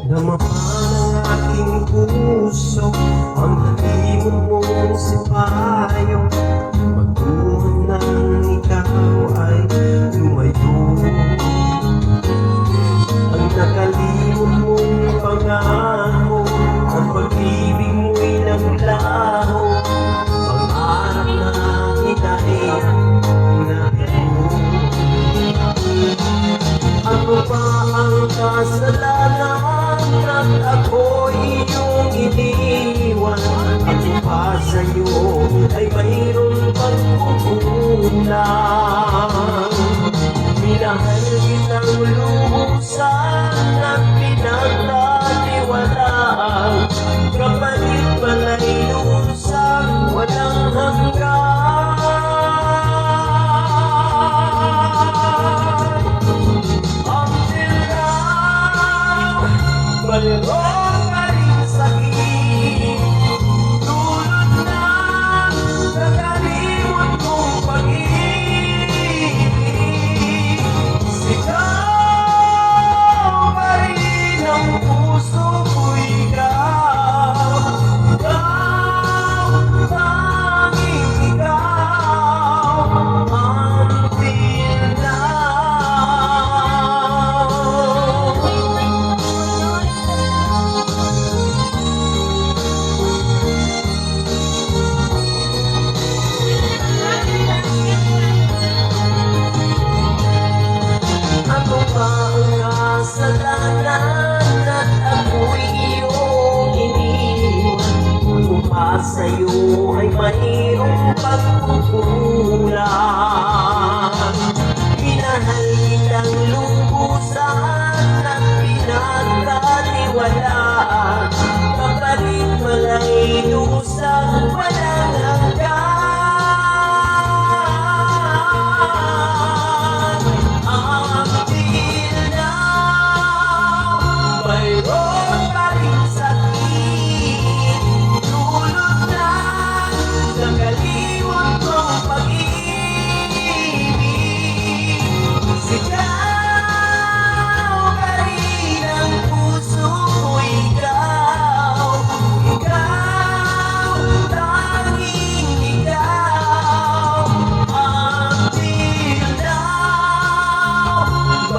Damapa ng aking puso ang halimun mong sipayo. Pagbuhan ng ikaw ay lumayo. Ang nakalimot mong pangako, ang pag-ibig mo'y naglaho. Pangarap na hinahin na ito. Ano ba ang kasalanan at ako'y iyong iniwan? Ako pa sa'yo ay mayroon pang kukulang. Minahal kitang lubusan at pinagkatiwalaan, kapalit pala'y lusang walang hanggan. Until now, mayroon pa rin sakit, dulot ng nakalimot kong pag-ibig. Sigaw pa rin ang puso ko, ikaw, ikaw, tanging ikaw, until now. Ano ba ang kasalanan at ako'y iyong iniwan? Kung pa sa'yo ay mayroong pagkukulang. Minahal kitang lubusan at pinagkatiwalaan, kapalit mala'y lusang walang hanggan. Until now, mayroon pa rin sakit, dulot ng nakalimot kong pag-ibig. Sigaw pa rin ang puso ko, ikaw, ikaw, tanging ikaw, until now.